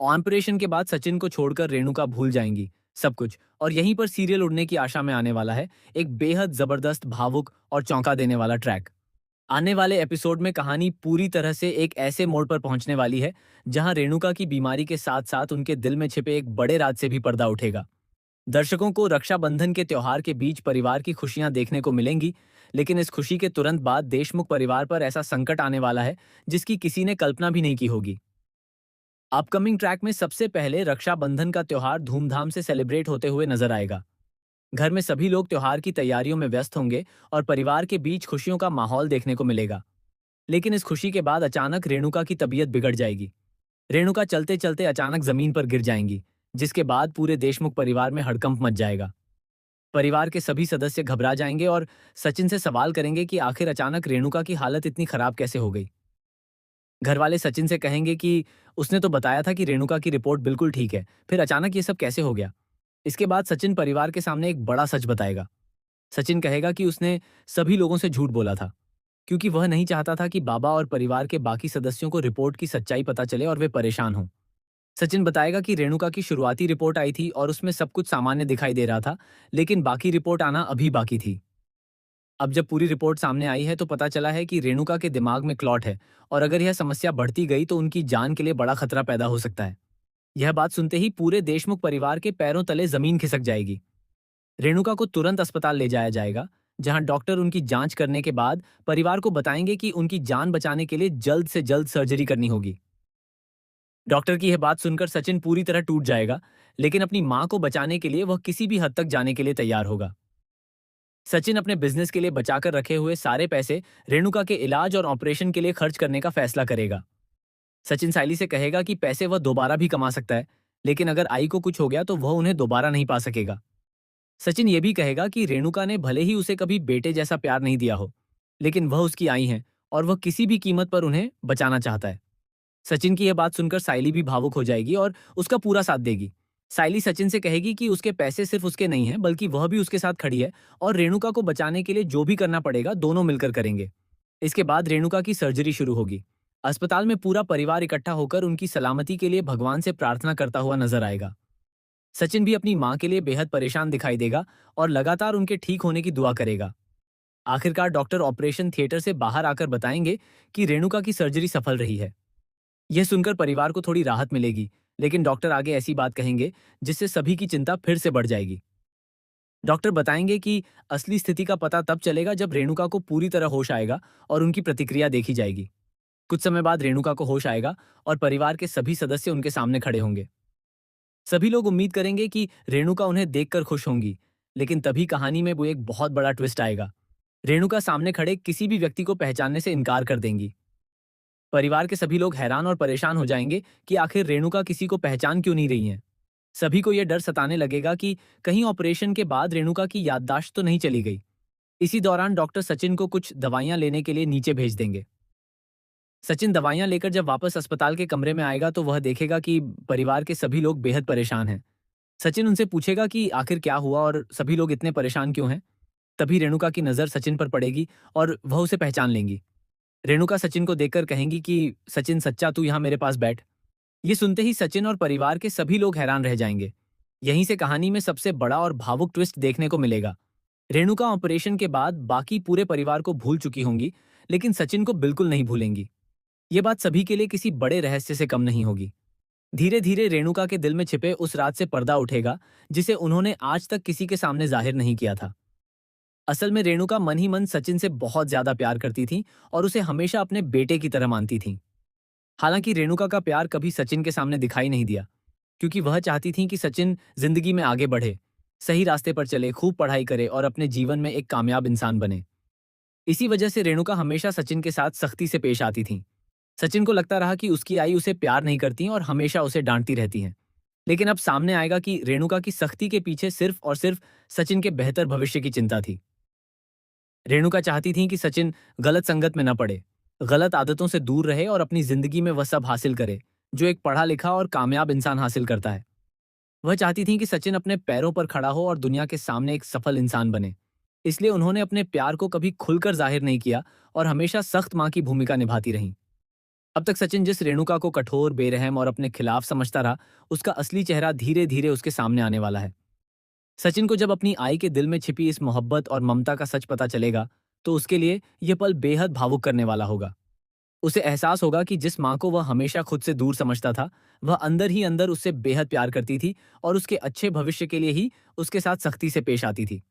Operation के बाद सचिन को छोड़कर रेणुका भूल जाएंगी सब कुछ, और यहीं पर सीरियल उड़ने की आशा में आने वाला है एक बेहद जबरदस्त, भावुक और चौंका देने वाला ट्रैक। आने वाले एपिसोड में कहानी पूरी तरह से एक ऐसे मोड़ पर पहुंचने वाली है जहां रेणुका की बीमारी के साथ साथ उनके दिल में छिपे एक बड़े राज से भी पर्दा उठेगा। दर्शकों को रक्षाबंधन के त्योहार के बीच परिवार की खुशियां देखने को मिलेंगी, लेकिन इस खुशी के तुरंत बाद देशमुख परिवार पर ऐसा संकट आने वाला है जिसकी किसी ने कल्पना भी नहीं की होगी। अपकमिंग ट्रैक में सबसे पहले रक्षाबंधन का त्योहार धूमधाम से सेलिब्रेट होते हुए नजर आएगा। घर में सभी लोग त्योहार की तैयारियों में व्यस्त होंगे और परिवार के बीच खुशियों का माहौल देखने को मिलेगा। लेकिन इस खुशी के बाद अचानक रेणुका की तबीयत बिगड़ जाएगी। रेणुका चलते चलते अचानक जमीन पर गिर जाएंगी, जिसके बाद पूरे देशमुख परिवार में हड़कंप मच जाएगा। परिवार के सभी सदस्य घबरा जाएंगे और सचिन से सवाल करेंगे कि आखिर अचानक रेणुका की हालत इतनी खराब कैसे हो गई। घर वाले सचिन से कहेंगे कि उसने तो बताया था कि रेणुका की रिपोर्ट बिल्कुल ठीक है, फिर अचानक ये सब कैसे हो गया। इसके बाद सचिन परिवार के सामने एक बड़ा सच बताएगा। सचिन कहेगा कि उसने सभी लोगों से झूठ बोला था, क्योंकि वह नहीं चाहता था कि बाबा और परिवार के बाकी सदस्यों को रिपोर्ट की सच्चाई पता चले और वे परेशान हों। सचिन बताएगा कि रेणुका की शुरुआती रिपोर्ट आई थी और उसमें सब कुछ सामान्य दिखाई दे रहा था, लेकिन बाकी रिपोर्ट आना अभी बाकी थी। अब जब पूरी रिपोर्ट सामने आई है तो पता चला है कि रेणुका के दिमाग में क्लॉट है, और अगर यह समस्या बढ़ती गई तो उनकी जान के लिए बड़ा खतरा पैदा हो सकता है। यह बात सुनते ही पूरे देशमुख परिवार के पैरों तले जमीन खिसक जाएगी। रेणुका को तुरंत अस्पताल ले जाया जाएगा, जहां डॉक्टर उनकी जांच करने के बाद परिवार को बताएंगे कि उनकी जान बचाने के लिए जल्द से जल्द सर्जरी करनी होगी। डॉक्टर की यह बात सुनकर सचिन पूरी तरह टूट जाएगा, लेकिन अपनी मां को बचाने के लिए वह किसी भी हद तक जाने के लिए तैयार होगा। सचिन अपने बिजनेस के लिए बचाकर रखे हुए सारे पैसे रेणुका के इलाज और ऑपरेशन के लिए खर्च करने का फैसला करेगा। सचिन साइली से कहेगा कि पैसे वह दोबारा भी कमा सकता है, लेकिन अगर आई को कुछ हो गया तो वह उन्हें दोबारा नहीं पा सकेगा। सचिन ये भी कहेगा कि रेणुका ने भले ही उसे कभी बेटे जैसा प्यार नहीं दिया हो, लेकिन वह उसकी आई हैं और वह किसी भी कीमत पर उन्हें बचाना चाहता है। सचिन की यह बात सुनकर साइली भी भावुक हो जाएगी और उसका पूरा साथ देगी। साइली सचिन से कहेगी कि उसके पैसे सिर्फ उसके नहीं हैं, बल्कि वह भी उसके साथ खड़ी है और रेणुका को बचाने के लिए जो भी करना पड़ेगा दोनों मिलकर करेंगे। इसके बाद रेणुका की सर्जरी शुरू होगी। अस्पताल में पूरा परिवार इकट्ठा होकर उनकी सलामती के लिए भगवान से प्रार्थना करता हुआ नजर आएगा। सचिन भी अपनी मां के लिए बेहद परेशान दिखाई देगा और लगातार उनके ठीक होने की दुआ करेगा। आखिरकार डॉक्टर ऑपरेशन थिएटर से बाहर आकर बताएंगे कि रेणुका की सर्जरी सफल रही है। यह सुनकर परिवार को थोड़ी राहत मिलेगी, लेकिन डॉक्टर आगे ऐसी बात कहेंगे जिससे सभी की चिंता फिर से बढ़ जाएगी। डॉक्टर बताएंगे कि असली स्थिति का पता तब चलेगा जब रेणुका को पूरी तरह होश आएगा और उनकी प्रतिक्रिया देखी जाएगी। कुछ समय बाद रेणुका को होश आएगा और परिवार के सभी सदस्य उनके सामने खड़े होंगे। सभी लोग उम्मीद करेंगे कि रेणुका उन्हें देखकर खुश होंगी, लेकिन तभी कहानी में वो एक बहुत बड़ा ट्विस्ट आएगा। रेणुका सामने खड़े किसी भी व्यक्ति को पहचानने से इनकार कर देंगी। परिवार के सभी लोग हैरान और परेशान हो जाएंगे कि आखिर रेणुका किसी को पहचान क्यों नहीं रही हैं। सभी को यह डर सताने लगेगा कि कहीं ऑपरेशन के बाद रेणुका की याददाश्त तो नहीं चली गई। इसी दौरान डॉक्टर सचिन को कुछ दवाइयां लेने के लिए नीचे भेज देंगे। सचिन दवाइयां लेकर जब वापस अस्पताल के कमरे में आएगा तो वह देखेगा कि परिवार के सभी लोग बेहद परेशान हैं। सचिन उनसे पूछेगा कि आखिर क्या हुआ और सभी लोग इतने परेशान क्यों हैं। तभी रेणुका की नज़र सचिन पर पड़ेगी और वह उसे पहचान लेंगी। रेणुका सचिन को देखकर कहेंगी कि सचिन सच्चा, तू यहाँ मेरे पास बैठ। ये सुनते ही सचिन और परिवार के सभी लोग हैरान रह जाएंगे। यहीं से कहानी में सबसे बड़ा और भावुक ट्विस्ट देखने को मिलेगा। रेणुका ऑपरेशन के बाद बाकी पूरे परिवार को भूल चुकी होंगी, लेकिन सचिन को बिल्कुल नहीं भूलेंगी। ये बात सभी के लिए किसी बड़े रहस्य से कम नहीं होगी। धीरे धीरे रेणुका के दिल में छिपे उस राज से पर्दा उठेगा जिसे उन्होंने आज तक किसी के सामने जाहिर नहीं किया था। असल में रेणुका मन ही मन सचिन से बहुत ज्यादा प्यार करती थी और उसे हमेशा अपने बेटे की तरह मानती थी। हालांकि रेणुका का प्यार कभी सचिन के सामने दिखाई नहीं दिया, क्योंकि वह चाहती थी कि सचिन जिंदगी में आगे बढ़े, सही रास्ते पर चले, खूब पढ़ाई करे और अपने जीवन में एक कामयाब इंसान बने। इसी वजह से रेणुका हमेशा सचिन के साथ सख्ती से पेश आती थी। सचिन को लगता रहा कि उसकी आई उसे प्यार नहीं करती और हमेशा उसे डांटती रहती हैं। लेकिन अब सामने आएगा कि रेणुका की सख्ती के पीछे सिर्फ और सिर्फ सचिन के बेहतर भविष्य की चिंता थी। रेणुका चाहती थी कि सचिन गलत संगत में न पड़े, गलत आदतों से दूर रहे और अपनी जिंदगी में वह सब हासिल करे जो एक पढ़ा लिखा और कामयाब इंसान हासिल करता है। वह चाहती थी कि सचिन अपने पैरों पर खड़ा हो और दुनिया के सामने एक सफल इंसान बने। इसलिए उन्होंने अपने प्यार को कभी खुलकर जाहिर नहीं किया और हमेशा सख्त मां की भूमिका निभाती रहीं। अब तक सचिन जिस रेणुका को कठोर, बेरहम और अपने खिलाफ समझता रहा, उसका असली चेहरा धीरे धीरे उसके सामने आने वाला है। सचिन को जब अपनी आई के दिल में छिपी इस मोहब्बत और ममता का सच पता चलेगा, तो उसके लिए यह पल बेहद भावुक करने वाला होगा। उसे एहसास होगा कि जिस माँ को वह हमेशा खुद से दूर समझता था, वह अंदर ही अंदर उससे बेहद प्यार करती थी और उसके अच्छे भविष्य के लिए ही उसके साथ सख्ती से पेश आती थी।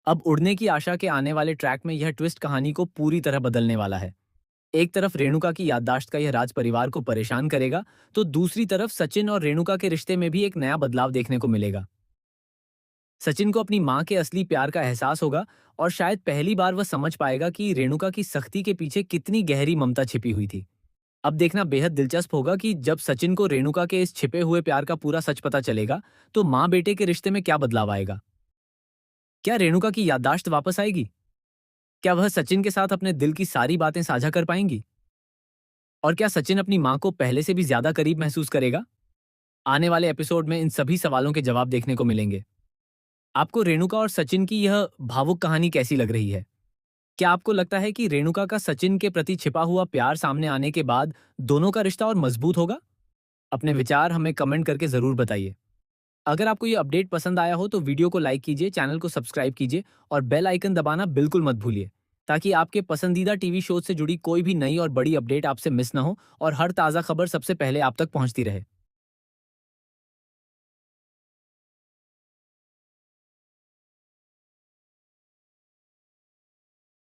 अब उड़ने की आशा के आने वाले ट्रैक में यह ट्विस्ट कहानी को पूरी तरह बदलने वाला है। एक तरफ रेणुका की याददाश्त का यह राज परिवार को परेशान करेगा, तो दूसरी तरफ सचिन और रेणुका के रिश्ते में भी एक नया बदलाव देखने को मिलेगा। सचिन को अपनी माँ के असली प्यार का एहसास होगा और शायद पहली बार वह समझ पाएगा कि रेणुका की सख्ती के पीछे कितनी गहरी ममता छिपी हुई थी। अब देखना बेहद दिलचस्प होगा कि जब सचिन को रेणुका के इस छिपे हुए प्यार का पूरा सच पता चलेगा, तो माँ बेटे के रिश्ते में क्या बदलाव आएगा। क्या रेणुका की याददाश्त वापस आएगी? क्या वह सचिन के साथ अपने दिल की सारी बातें साझा कर पाएंगी? और क्या सचिन अपनी माँ को पहले से भी ज्यादा करीब महसूस करेगा? आने वाले एपिसोड में इन सभी सवालों के जवाब देखने को मिलेंगे। आपको रेणुका और सचिन की यह भावुक कहानी कैसी लग रही है? क्या आपको लगता है कि रेणुका का सचिन के प्रति छिपा हुआ प्यार सामने आने के बाद दोनों का रिश्ता और मजबूत होगा? अपने विचार हमें कमेंट करके जरूर बताइए। अगर आपको ये अपडेट पसंद आया हो तो वीडियो को लाइक कीजिए, चैनल को सब्सक्राइब कीजिए और बेल आइकन दबाना बिल्कुल मत भूलिए, ताकि आपके पसंदीदा टीवी शो से जुड़ी कोई भी नई और बड़ी अपडेट आपसे मिस ना हो और हर ताज़ा खबर सबसे पहले आप तक पहुंचती रहे।